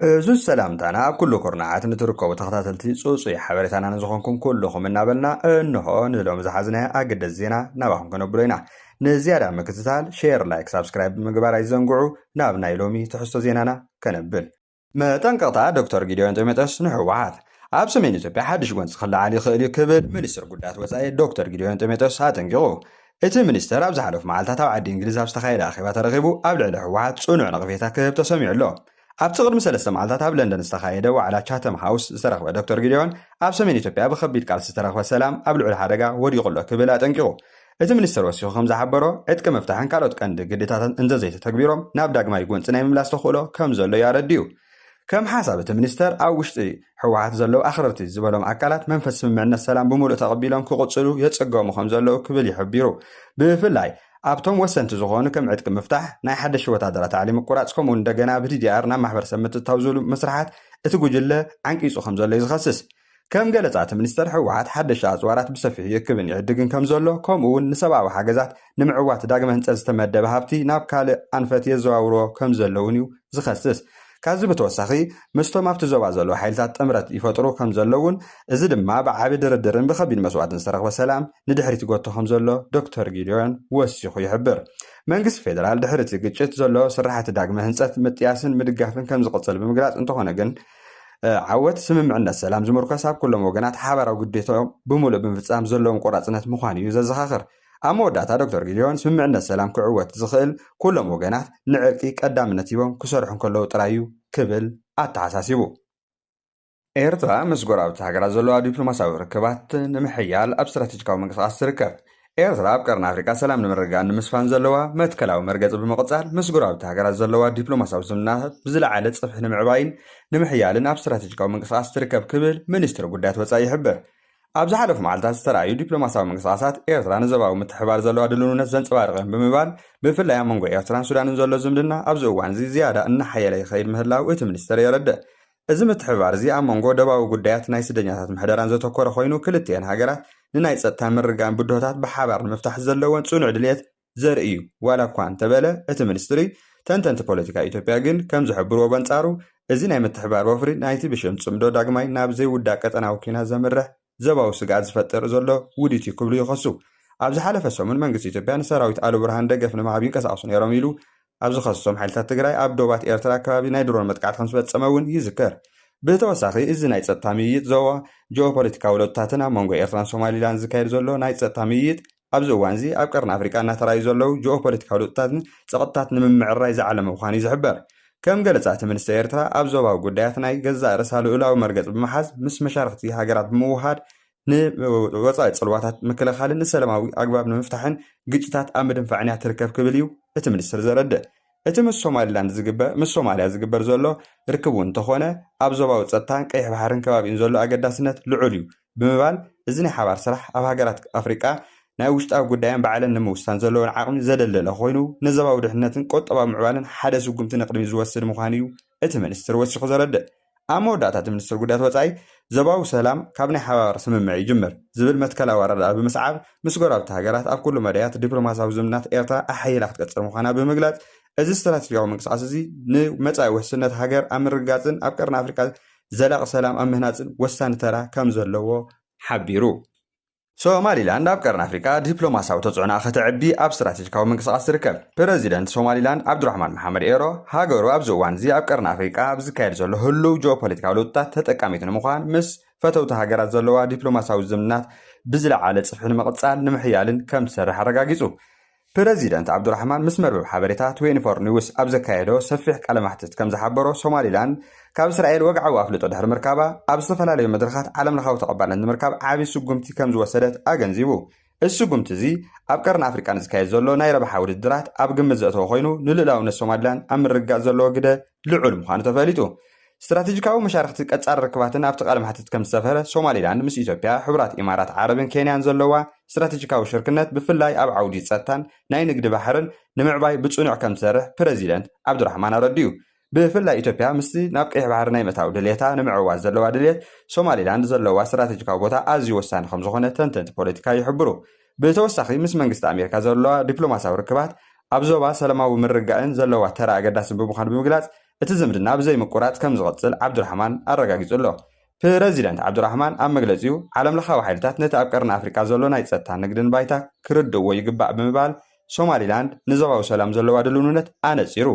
زوج سلامتنا كل كورنعات نتركوا تخطاتلتي صوصي حبرتنا نزخونكم كلكم النابلنا انه نلوم زحزنا اقد الزينة نابهم كنبلينا نزيادة مكتتال شير لايك سبسكرايب مقبار يزنقعوا نابنا يلومي تحسو زينانا كنبل ما تنقطع دكتور جيديون تيمتس نحوات اب سمين ኢትዮጵያ ሓድሽ ጎንፂ ክለዓል ይኽእል እዩ ክብል ሚኒስትር ጉዳያት ወፃኢ ዶክተር ጊዲዮን ጢሞቴዎስ ኣጠንቂቑ እቲ ሚኒስትር ኣብ ዝሓለፉ መዓልታት ኣብ ዓዲ እንግሊዝ ኣብ ዝተኻየደ ኣኼባ ተረኺቡ ኣብ ልዕሊ ሕወሓት ጽኑዕ ነቕፌታ ክህብ ተሰሚዑ ኣሎ ኣብቲ ቅድሚ 3 መዓልታት ኣብ ለንደን ዝተኻየደ ዋዕላ ቻተም ሃውስ ዝተረኽበ ዶክተር ጊዲዮን ኣብ ሰሜን ኢትዮጵያ ብከቢድ ቃልሲ ዝተረኽበ ሰላም ኣብ ልዑል ሓደጋ ወዲቑ ኣሎ ክብል ኣጠንቂቑ እቲ ሚኒስትር ወሲኹ ከም ዝሓበሮ ዕጥቂ ምፍታሕን ካልኦት ቀንዲ ግዴታትን እንተዘይተተግቢሮም ናብ ዳግማይ ጎንፂ ናይ ምምላስ ተኽእሎ ከም ዘሎ ያረድዩ كم حسب المنستر أو وشتي حوات زلوا آخرتي زبالهم أكلات منفس سمعنا السلام بمولو تقبيلهم كقصلوا يتسقوا مخمزلوا كبل يحبيروا بفلاي أبتم وسنت زغون كم عدكم مفتاح ناي حد شو تعدل تعليم القرآن وندقنا بدي أرنا محبر سمت التوزل مسرحات تقول له عنك يسوع خمزلوا يزخصص كم قالت عت المنستر حوات حد شاز ورات بسفيه يكبن يعدقن كم زلوا كم ونسبع وحاجزات نمعوات داقم هنت استمد بهابتي نابكال أنفت يزوارو كم زلونيو زخصص كازو بتوسخي مستو مافت زوا زلو حيلታት ጥምረት ይፈጥሩ ከም ዘለውን እዚ ድማ ብዓቢ ድርድርን ብኸቢድ መስዋዕትን ዝተረኽበ ሰላም ንድሕሪት ጎቶ ከም ዘሎ ዶክተር ጊዲዮን ወሲኹ ይሕብር መንግስቲ ፌደራል ድሕሪት ግጭት ዘሎ ስራሕቲ ዳግመ ህንፀት ምጥያስን ምድጋፍን ከም ዝቕፅል ብምግላጽ እንተኾነ ግን ዓወት ስምምዕነት ሰላም ዝምርኮስ ኣብ ኩሎም ወገናት ሓበራዊ ግዴታኦም ብምሉእ ብምፍጻም ዘለዎም ቆራጽነት ምዃኑ እዩ ዘዘኻኽር ኣብ መወዳእታ ዶክተር ጊዲዮን ስምምዕነት ሰላም ክዕወት ዝኽእል ኩሎም ወገናት ንዕርቂ ቀዳምነት ሂቦም ክሰርሑ ከለዉ ጥራይ እዩ ክብል ኣተሓሳሲቡ ኤርትራ ምስ ጎረቤት ሃገራት ዘለዋ ዲፕሎማስያዊ ርክባት ንምሕያል ኣብ ስትራቴጂካዊ ምንቅስቓስ ትርከብ ኤርትራ ኣብ ቀርኒ ኣፍሪቃ ሰላም ንምርግጋእ ንምስፋን ዘለዋ መትከላዊ መርገፂ ብምቕጻል ምስ ጎረቤት ሃገራት ዘለዋ ዲፕሎማስያዊ ስምምዕነታት ብዝለዓለ ጽፍሒ ንምዕባይን ንምሕያልን ኣብ ስትራቴጂካዊ ምንቅስቓስ ትርከብ ክብል ሚኒስትር ጉዳያት ወፃኢ ይሕብር ኣብ ዝሓለፉ መዓልታት ዝተረኣዩ ዲፕሎማስያዊ ምንቅስቓሳት ኤርትራ ንዞባዊ ምትሕብባር ዘለዋ ድልውነት ዘንጸባርቕ ብምባል ብፍላይ ኣብ መንጎ ኤርትራን ሱዳንን ዘሎ ዝምድና ኣብዚ እዋን እዚ ዝያዳ እናሓየለ ይኸይድ ምህላው እቲ ሚኒስትር የረድእ እዚ ምትሕብባር እዚ ኣብ መንጎ ደባዊ ጉዳያት ናይ ስደተኛታት ምሕደራን ዘተኮረ ኮይኑ ክልቲአን ሃገራት ንናይ ጸጥታ ምርግጋእን ብድሆታት ብሓባር ንምፍታሕ ዘለወን ጽኑዕ ድልየት ዘርኢ እዩ ዋላ እኳ እንተበለ እቲ ሚኒስትሪ ተንተንቲ ፖለቲካ ኢትዮጵያ ግን ከም ዝሕብርዎ በንጻሩ እዚ ናይ ምትሕብባር ወፍሪ ናይቲ ብሽም ጽምዶ ዳግማይ ናብ ዘይውዳእ ቀጠናዊ ኩናት ዘምርሕ ዘባው ስጋት ዝፈጥር ዘሎ ውዲት ይክብሉ ይኸሱ ኣብ ዝሓለፈ ሰሙን መንግስቲ ኢትዮጵያ ንሰራዊት ኣሉ ብርሃን ደገፍ ንምሃብ ይንቀሳቐሱ ነይሮም ኢሉ ኣብ ዝኸሰሶም ሓይልታት ትግራይ ኣብ ዶባት ኤርትራ ከባቢ ናይ ድሮን መጥቃዕቲ ከም ዝፈጸመ እውን ይዝከር ብተወሳኺ እዚ ናይ ጸጥታ ምይይጥ ዞባ ጂኦፖለቲካዊ ለውጥታትን ኣብ መንጎ ኤርትራን ሶማሊላንድ ዝካየድ ዘሎ ናይ ጸጥታ ምይይጥ ኣብዚ እዋን እዚ ኣብ ቀርኒ ኣፍሪቃ እናተራእዩ ዘለዉ ጂኦፖለቲካዊ ለውጥታትን ጸቕጥታት ንምምዕራይ ዝዓለመ ምዃኑ እዩ ዝሕበር ከም ገለጻት ሚኒስትር ኤርትራ ኣብ ዞባዊ ጉዳያት ናይ ገዛእ ርእሳ ልኡላዊ መርገፂ ብምሓዝ ምስ መሻርክቲ ሃገራት ብምውሃድ ንወፃኢ ጽልዋታት ምክልኻልን ንሰላማዊ ኣግባብ ንምፍታሕን ግጭታት ኣብ ምድንፋዕንያ ትርከብ ክብል እዩ እቲ ሚኒስትር ዘረድእ እቲ ምስ ሶማልያ ዝግበር ዘሎ ርክብ እውን እንተኾነ ኣብ ዞባዊ ጸጥታን ቀይሕ ባሕርን ከባቢኡን ዘሎ ኣገዳስነት ልዑል እዩ ብምባል እዚ ናይ ሓባር ስራሕ ኣብ ሃገራት ኣፍሪቃ ናይ ውሽጣዊ ጉዳያን በዓልን ንምውሳን ዘለዎን ዓቕሚ ዘደለለ ኮይኑ ንዞባዊ ድሕነትን ቁጠባዊ ምዕባልን ሓደ ስጉምቲ ንቕድሚ ዝወስድ ምዃኑ እዩ እቲ ሚኒስትር ወሲኹ ዘረድእ ኣብ መወዳእታ እቲ ሚኒስትር ጉዳያት ወፃኢ ዞባዊ ሰላም ካብ ናይ ሓባር ስምምዕ ይጅምር ዝብል መትከላዊ ኣረዳእያ ብምስዓብ ምስ ጎረቤት ሃገራት ኣብ ኩሉ መዳያት ዲፕሎማስያዊ ዝምድናት ኤርትራ ኣሓይላ ክትቀጽል ምዃና ብምግላጽ እዚ ስትራቴጂካዊ ምንቅስቓስ እዚ ንመጻኢ ውሕስነት ሃገር ኣብ ምርግጋጽን ኣብ ቀርኒ ኣፍሪቃ ዘላቒ ሰላም ኣብ ምህናጽን ወሳኒ ተራ ከም ዘለዎ ሓቢሩ ሶማሊላንድ ኣብ ቀርኒ ኣፍሪቃ ዲፕሎማስያዊ ተጽዕኖ ከተዕቢ ኣብ ስትራቴጂካዊ ምንቅስቓስ ትርከብ ፕረዚደንት ሶማሊላንድ ዓብዱራሕማን መሓመድ ኤሮ ሃገሩ ኣብዚ እዋን እዚ ኣብ ቀርኒ ኣፍሪቃ ኣብ ዝካየድ ዘሎ ህልው ጂኦፖለቲካዊ ለውጥታት ተጠቃሚት ንምዃን ምስ ፈተውቲ ሃገራት ዘለዋ ዲፕሎማስያዊ ዝምድናት ብዝለዓለ ጽፍሒ ንምቕጻል ንምሕያልን ከም ዝሰርሕ ኣረጋጊጹ ፕረዚደንት ዓብዱራሕማን ምስ መርበብ ሓበሬታ 24 ኒውስ ኣብ ዘካየዶ ሰፊሕ ቃለ መሕትት ከም ዝሓበሮ ሶማሊላንድ ካብ እስራኤል ወግዓዊ ኣፍልጦ ድሕሪ ምርካባ ኣብ ዝተፈላለዩ መድረኻት ዓለም ለኻዊ ተቐባልነት ንምርካብ ዓብዪ ስጉምቲ ከም ዝወሰደት ኣገንዚቡ እዚ ስጉምቲ እዚ ኣብ ቀርኒ ኣፍሪቃ ዝካየድ ዘሎ ናይ ረብሓ ውድድራት ኣብ ግምት ዘእተወ ኮይኑ ንልኡላውነት ሶማሊላንድ ኣብ ምርግጋእ ዘለዎ ግደ ልዑል ምዃኑ ተፈሊጡ ስትራቴጂካዊ መሻርክቲ ቀጻሊ ርክባትን ኣብቲ ቃለ መሕትት ከም ዝሰፈረ ሶማሊላንድ ምስ ኢትዮጵያ ሕቡራት ኢማራት ዓረብን ኬንያን ዘለዋ ስትራቴጂካዊ ሽርክነት ብፍላይ ኣብ ዓውዲ ጸጥታን ናይ ንግዲ ባሕርን ንምዕባይ ብጽኑዕ ከም ዝሰርሕ ፕረዚደንት ዓብዱራሕማን ኣረድዩ ብፍላይ ኢትዮጵያ ምስቲ ናብ ቀይሕ ባሕሪ ናይ ምእታው ድሌታ ንምዕዋዝ ዘለዋ ድሌት ሶማሊላንድ ዘለዋ ስትራቴጂካዊ ቦታ ኣዝዩ ወሳኒ ከም ዝኾነ ተንተንቲ ፖለቲካ ይሕብሩ ብተወሳኺ ምስ መንግስቲ ኣሜሪካ ዘለዋ ዲፕሎማስያዊ ርክባት ኣብ ዞባ ሰላማዊ ምርግጋእን ዘለዋ ተራ ኣገዳስን ብምዃኑ ብምግላጽ اتزمدنا بزي مقرات كم زغطل عبد الرحمن الرقاقيز له بريزيدنت عبد الرحمن أم مجلسيو عالم لخاو حيلتات نتا أبقرنا أفريقيا زلو نايتساتها نقدن بايتا كردو ويقبع بمبال ሶማሊላንድ ንዞባዊ ሰላም ዘለዋ ድልውነት ኣነፂሩ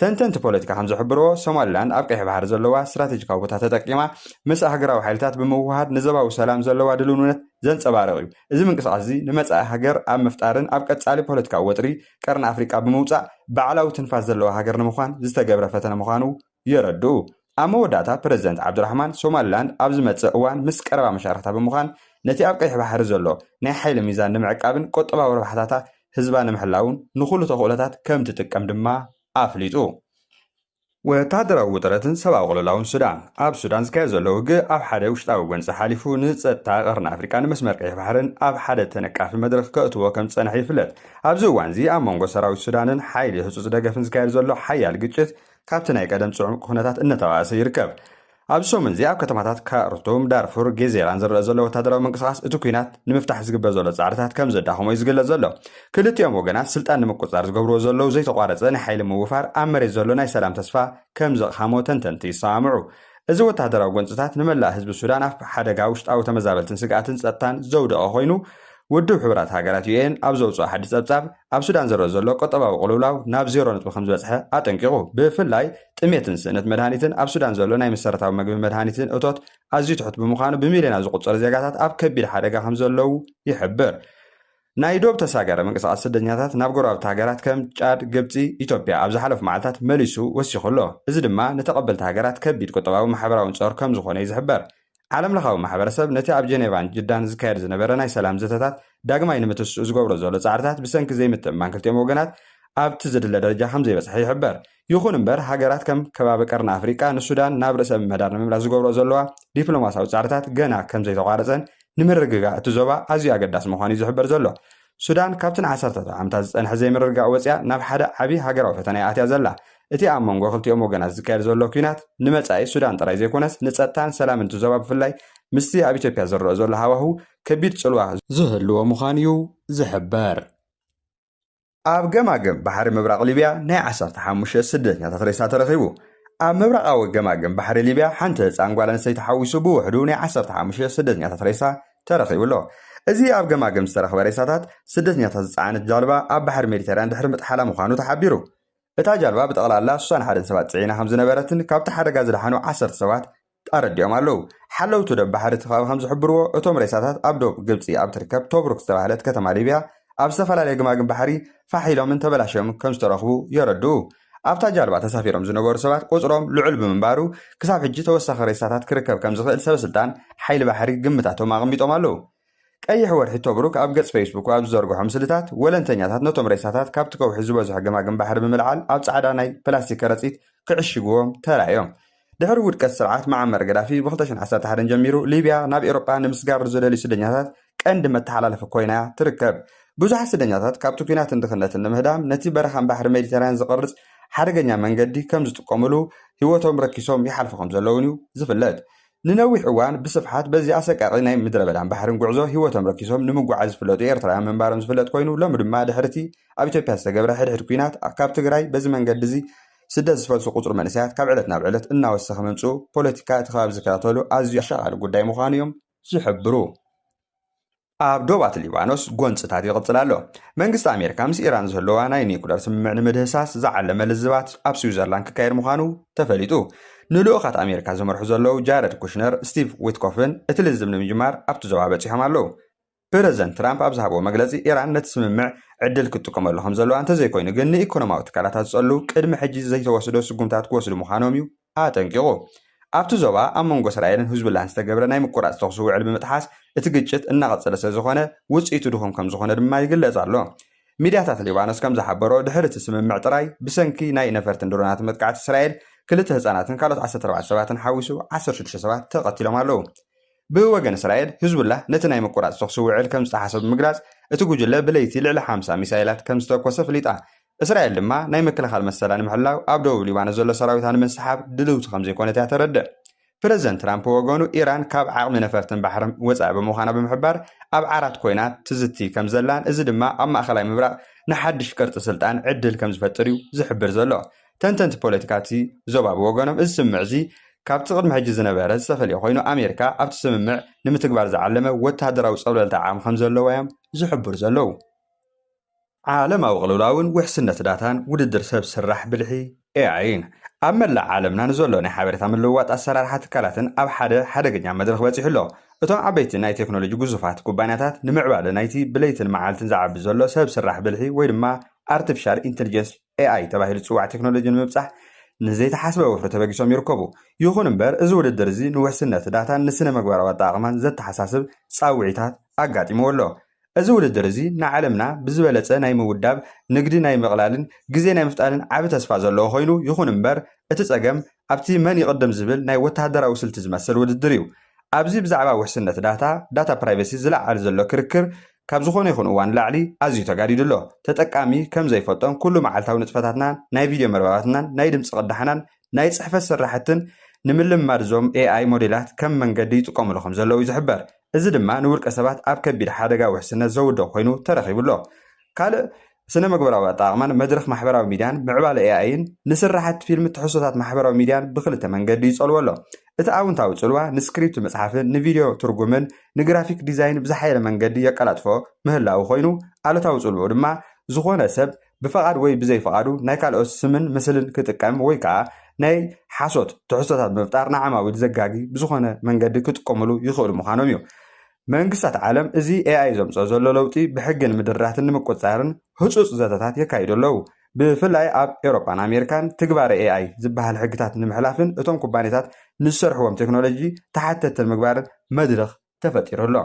ተንተንቲ ፖለቲካ ከም ዝሕብርዎ ሶማሊላንድ ኣብ ቀይሕ ባሕሪ ዘለዋ ስትራቴጂካዊ ቦታ ተጠቂማ ምስ ሃገራዊ ሓይልታት ብምውሃድ ንዞባዊ ሰላም ዘለዋ ድልውነት ዘንጸባርቕ እዩ እዚ ምንቅስቓስ እዚ ንመጻኢ ሃገር ኣብ ምፍጣርን ኣብ ቀጻሊ ፖለቲካዊ ወጥሪ ቀርኒ ኣፍሪቃ ብምውፃእ በዕላዊ ትንፋስ ዘለዋ ሃገር ንምዃን ዝተገብረ ፈተነ ምዃኑ የረድኡ ኣብ መወዳእታ ፕረዚደንት ዓብድራሕማን ሶማሊላንድ ኣብ ዝመጽእ እዋን ምስ ቀረባ መሻርክታ ብምዃን ነቲ ኣብ ቀይሕ ባሕሪ ዘሎ ናይ ሓይሊ ሚዛን ንምዕቃብን ቆጠባዊ ረብሓታታ ህዝባ ንምሕላውን ንኹሉ ተኽእሎታት ከም ትጥቀም ድማ ኣፍሊጡ ወታደራዊ ውጥረትን ሰብኣዊ ቅልውላውን ሱዳን ኣብ ሱዳን ዝካየድ ዘሎ ውግእ ኣብ ሓደ ውሽጣዊ ጎንፂ ሓሊፉ ንፀጥታ ቀርኒ ኣፍሪቃ ንመስመር ቀይሕ ባሕርን ኣብ ሓደ ተነቃፊ መድረክ ከእትዎ ከም ዝፀንሐ ይፍለጥ ኣብዚ እዋን እዚ ኣብ መንጎ ሰራዊት ሱዳንን ሓይሊ ህፁፅ ደገፍን ዝካየድ ዘሎ ሓያል ግጭት ካብቲ ናይ ቀደም ጽዑቕ ኩነታት እናተባእሰ ይርከብ ኣብ ሰሙን እዚ ኣብ ከተማታት ካርቱም ዳርፉር ጌዜራን ዝረአ ዘሎ ወታደራዊ ምንቅስቓስ እቲ ኩናት ንምፍታሕ ዝግበር ዘሎ ጻዕርታት ከም ዘዳኸሞ እዩ ዝግለጽ ዘሎ ክልቲኦም ወገናት ስልጣን ንምቁፅጻር ዝገብርዎ ዘለዉ ዘይተቋረፀ ናይ ሓይሊ ምውፋር ኣብ መሬት ዘሎ ናይ ሰላም ተስፋ ከም ዘቕሓሞ ተንተንቲ ይሰማምዑ እዚ ወታደራዊ ጎንፅታት ንመላእ ህዝቢ ሱዳን ኣብ ሓደጋ ውሽጣዊ ተመዛበልትን ስጋኣትን ጸጥታን ዘውድቐ ኮይኑ ውድብ ሕብራት ሃገራት ዩኤን ኣብ ዘውፅኦ ሓዲስ ጸብጻብ ኣብ ሱዳን ዝረአ ዘሎ ቆጠባዊ ቅልውላው ናብ 0 ከም ዝበፅሐ ኣጠንቂቑ ብፍላይ ጥሜትን ስእነት መድሃኒትን ኣብ ሱዳን ዘሎ ናይ መሰረታዊ ምግቢ መድሃኒትን እቶት ኣዝዩ ትሑት ብምዃኑ ብሚልዮናት ዝቑፀሩ ዜጋታት ኣብ ከቢድ ሓደጋ ከም ዘለዉ ይሕብር ናይ ዶብ ተሳገረ ምንቅስቓስ ስደተኛታት ናብ ጎረባብቲ ሃገራት ከም ጫድ ግብፂ ኢትዮጵያ ኣብ ዝሓለፉ መዓልታት መሊሱ ወሲኹ ኣሎ እዚ ድማ ንተቐበልቲ ሃገራት ከቢድ ቁጠባዊ ማሕበራውን ጸር ከም ዝኾነ ይዝሕበር ዓለም ለኻዊ ማሕበረሰብ ነቲ ኣብ ጀኔቫን ጅዳን ዝካየድ ዝነበረ ናይ ሰላም ዘተታት ዳግማይ ንምትስኡ ዝገብሮ ዘሎ ጻዕርታት ብሰንኪ ዘይምትእምማን ክልቲኦም ወገናት ኣብቲ ዝድለ ደረጃ ከም ዘይበፅሐ ይሕበር ይኹን እምበር ሃገራት ከም ከባቢ ቀርኒ ኣፍሪቃ ንሱዳን ናብ ርእሰ ምምሕዳር ንምምላስ ዝገብሮ ዘለዋ ዲፕሎማስያዊ ጻዕርታት ገና ከም ዘይተቋረፀን ንምርግጋእ እቲ ዞባ ኣዝዩ ኣገዳሲ ምዃኑ እዩ ዝሕበር ዘሎ ሱዳን ካብቲ ንዓሰርተ ዓመታት ዝጸንሐ ዘይምርግጋእ ወፂያ ናብ ሓደ ዓብዪ ሃገራዊ ፈተና ኣትያ ዘላ እቲ ኣብ መንጎ ክልቲኦም ወገናት ዝካየድ ዘሎ ኩናት ንመጻኢ ሱዳን ጥራይ ዘይኮነስ ንጸጥታን ሰላምን እቲ ዞባ ብፍላይ ምስቲ ኣብ ኢትዮጵያ ዝረአ ዘሎ ሃዋህው ከቢድ ጽልዋ ዝህልዎ ምዃኑ እዩ ዝሕበር ኣብ ገማግም ባሕሪ ምብራቕ ሊብያ ናይ 15 ስደተኛታት ሬሳ ተረኺቡ ኣብ ምብራቓዊ ገማግም ባሕሪ ሊብያ ሓንቲ ህፃን ጓል ኣንስተይቲ ሓዊሱ ብውሕዱ ናይ 15 ስደተኛታት ሬሳ ተረኺቡሎ እዚ ኣብ ገማግም ዝተረኽበ ሬሳታት ስደተኛታት ዝፀዓነት ጃልባ ኣብ ባሕሪ ሜዲተርያን ድሕሪ ምጥሓላ ምዃኑ ተሓቢሩ እታ ጃልባ ብጠቕላላ 61 ሰባት ጽዒና ከም ዝነበረትን ካብቲ ሓደጋ ዝደሓኑ 10 ሰባት ኣረዲኦም ኣለዉ ሓለውቱ ደብ ባሕሪ እቲ ከባቢ ከም ዝሕብርዎ እቶም ሬሳታት ኣብ ዶብ ግብፂ ኣብ ትርከብ ቶብሩክ ዝተባህለት ከተማ ሊብያ ኣብ ዝተፈላለየ ገማግም ባሕሪ ፋሒሎምን ተበላሽዮምን ከም ዝተረኽቡ የረድኡ ኣብታ ጃልባ ተሳፊሮም ዝነበሩ ሰባት ቁፅሮም ልዑል ብምንባሩ ክሳብ ሕጂ ተወሳኺ ሬሳታት ክርከብ ከም ዝኽእል ሰበስልጣን ሓይሊ ባሕሪ ግምታቶም ኣቐሚጦም ኣለዉ ቀይሕ ወርሒ ቶብሩክ ኣብ ገጽ ፌስቡክ ኣብ ዝዘርግሖ ምስልታት ወለንተኛታት ነቶም ሬሳታት ካብቲ ከውሒ ዝበዝሖ ገማግም ባሕሪ ብምልዓል ኣብ ጻዕዳ ናይ ፕላስቲክ ከረጺት ክዕሽግዎም ተራእዮም ድሕሪ ውድቀት ስርዓት መዓመር ገዳፊ ብ2011 ጀሚሩ ሊብያ ናብ ኤውሮጳ ንምስጋር ዝደልዩ ስደተኛታት ቀንዲ መተሓላለፊ ኮይና ትርከብ ብዙሓት ስደተኛታት ካብቲ ኩናትን ድኽነትን ንምህዳም ነቲ በረኻን ባሕሪ ሜዲተርያን ዝቐርጽ ሓደገኛ መንገዲ ከም ዝጥቀሙሉ ህይወቶም ረኪሶም ይሓልፉ ከም ዘለውን እዩ ዝፍለጥ ንነዊሕ እዋን ብስፍሓት በዚ ኣሰቃቂ ናይ ምድረ በዳን ባሕርን ጉዕዞ ህይወቶም ረኪሶም ንምጓዓዝ ዝፍለጡ ኤርትራውያን ምንባሮም ዝፍለጥ ኮይኑ ሎሚ ድማ ድሕርቲ ኣብ ኢትዮጵያ ዝተገብረ ሕድሕድ ኩናት ካብ ትግራይ በዚ መንገዲ እዚ ስደት ዝፈልሱ ቁፅሪ መንእሰያት ካብ ዕለት ናብ ዕለት እናወሰኸ ምምፅኡ ፖለቲካ እቲ ከባቢ ዝከታተሉ ኣዝዩ ኣሸቓሊ ጉዳይ ምዃኑ እዮም ዝሕብሩ ኣብ ዶባት ሊባኖስ ጎንፅታት ይቕፅል ኣሎ መንግስቲ ኣሜሪካ ምስ ኢራን ዝህለዋ ናይ ኒኩለር ስምምዕ ንምድህሳስ ዝዓለመ ልዝባት ኣብ ስዊዘርላንድ ክካየድ ምዃኑ ተፈሊጡ ንልኡኻት ኣሜሪካ ዝመርሑ ዘለዉ ጃረድ ኩሽነር ስቲቭ ዊትኮፍን እቲ ልዝብ ንምጅማር ኣብቲ ዞባ በፂሖም ኣለዉ ፕረዚደንት ትራምፕ ኣብ ዝሃቦ መግለፂ ኢራን ነቲ ስምምዕ ዕድል ክጥቀመሉ ከም ዘለዋ እንተዘይኮይኑ ግን ንኢኮኖማዊ ትካላታት ዝጸሉ ቅድሚ ሕጂ ዘይተወስዶ ስጉምታት ክወስዱ ምዃኖም እዩ ኣጠንቂቑ ኣብቲ ዞባ ኣብ መንጎ እስራኤልን ህዝብላን ዝተገብረ ናይ ምቁራፅ ተኽሲ ውዕል ብምጥሓስ እቲ ግጭት እናቐፀለ ስለ ዝኾነ ውፅኢቱ ድኹም ከም ዝኾነ ድማ ይግለጽ ኣሎ ሚድያታት ሊባኖስ ከም ዝሓበሮ ድሕሪ እቲ ስምምዕ ጥራይ ብሰንኪ ናይ ነፈርትን ድሮናትን መጥቃዕቲ እስራኤል 2 ህፃናትን ካልኦት 14 ሰባትን ሓዊሱ 16 ሰባት ተቐቲሎም ኣለዉ ብወገን እስራኤል ህዝቡላ ነቲ ናይ ምቁራፅ ተኽሲ ውዕል ከም ዝተሓሰብ ብምግላጽ እቲ ጉጅለ ብለይቲ ልዕሊ 50 ሚሳይላት ከም ዝተኮሰ ፍሊጣ እስራኤል ድማ ናይ ምክልኻል መሰላ ንምሕላው ኣብ ደቡብ ሊባኖስ ዘሎ ሰራዊታ ንምንስሓብ ድልውቲ ከም ዘይኮነት እያ ተረድእ ፕረዚደንት ትራምፕ ወገኑ ኢራን ካብ ዓቕሚ ነፈርትን ባሕርን ወፃኢ ብምዃና ብምሕባር ኣብ ዓራት ኮይና ትዝቲ ከም ዘላን እዚ ድማ ኣብ ማእኸላይ ምብራቕ ንሓድሽ ቅርፂ ስልጣን ዕድል ከም ዝፈጥር እዩ ዝሕብር ዘሎ ተንተንቲ ፖለቲካቲ ዞባ ብወገኖም እዚ ስምምዕ እዚ ካብቲ ቅድሚ ሕጂ ዝነበረ ዝተፈልየ ኮይኑ ኣሜሪካ ኣብቲ ስምምዕ ንምትግባር ዝዓለመ ወተሃደራዊ ፀብለልታ ዓቕሚ ከም ዘለዋ እዮም ዝሕብሩ ዘለዉ ዓለማዊ ቅልውላውን ውሕስነት ዳታን ውድድር ሰብ ስራሕ ብልሒ ኤአይን ኣብ መላእ ዓለምና ንዘሎ ናይ ሓበሬታ ምልውዋጥ ኣሰራርሓ ትካላትን ኣብ ሓደ ሓደገኛ መድረክ በፂሑ ኣሎ እቶም ዓበይቲ ናይ ቴክኖሎጂ ግዙፋት ኩባንያታት ንምዕባለ ናይቲ ብለይትን መዓልትን ዝዓቢ ዘሎ ሰብ ስራሕ ብልሒ ወይ ድማ ኣርቲፊሻል ኢንተሊጀንስ ኤአይ ተባሂሉ ዝፅዋዕ ቴክኖሎጂ ንምብፃሕ ንዘይተሓስበ ወፍሪ ተበጊሶም ይርከቡ ይኹን እምበር እዚ ውድድር እዚ ንውሕስነት ዳታን ንስነ ምግባራዊ ኣጠቓቕማን ዘተሓሳስብ ፃውዒታት ኣጋጢምዎ ኣሎ እዚ ውድድር እዚ ንዓለምና ብዝበለፀ ናይ ምውዳብ ንግዲ ናይ ምቕላልን ግዜ ናይ ምፍጣልን ዓብ ተስፋ ዘለዎ ኮይኑ ይኹን እምበር እቲ ፀገም ኣብቲ መን ይቕድም ዝብል ናይ ወተሃደራዊ ስልቲ ዝመስል ውድድር እዩ ኣብዚ ብዛዕባ ውሕስነት ዳታ ፕራይቬሲ ዝለዓል ዘሎ ክርክር ካብ ዝኾነ ይኹን እዋን ላዕሊ ኣዝዩ ተጋዲዱ ኣሎ ተጠቃሚ ከም ዘይፈልጦም ኩሉ መዓልታዊ ንጥፈታትናን ናይ ቪድዮ መርበባትናን ናይ ድምፂ ቅዳሕናን ናይ ፅሕፈት ስራሕትን ንምልማድ ዞም ኤአይ ሞዴላት ከም መንገዲ ይጥቀምሉ ከም ዘለዉ እዩ ዝሕበር እዚ ድማ ንውልቀ ሰባት ኣብ ከቢድ ሓደጋ ውሕስነት ዘውድቕ ኮይኑ ተረኺቡሎ ካልእ ስነ ምግባራዊ ኣጠቓቕማን መድረኽ ማሕበራዊ ሚድያን ምዕባለ ኤአይን ንስራሕቲ ፊልም ትሕሶታት ማሕበራዊ ሚድያን ብክልተ መንገዲ ይፀልዎ ኣሎ እቲ ኣውንታዊ ፅልዋ ንስክሪፕት መፅሓፍን ንቪድዮ ትርጉምን ንግራፊክ ዲዛይን ብዝሓየለ መንገዲ የቀላጥፎ ምህላው ኮይኑ ኣሉታዊ ፅልዎ ድማ ዝኾነ ሰብ ብፈቓድ ወይ ብዘይፈቓዱ ናይ ካልኦት ስምን ምስልን ክጥቀም ወይ ከዓ ናይ ሓሶት ትሕሶታት ብምፍጣር ንዓማዊል ዘጋጊ ብዝኾነ መንገዲ ክጥቀምሉ ይኽእሉ ምዃኖም እዩ መንግስታት ዓለም እዚ ኤአይ ዘምፅኦ ዘሎ ለውጢ ብሕግን ምድራትን ንምቁፅፃርን ህፁፅ ዘተታት የካይዱ ኣለዉ ብፍላይ ኣብ ኤውሮፓን ኣሜሪካን ትግባረ ኤአይ ዝበሃል ሕግታት ንምሕላፍን እቶም ኩባንያታት ንዝሰርሕዎም ቴክኖሎጂ ተሓተትን ምግባርን መድረኽ ተፈጢሩ ኣሎ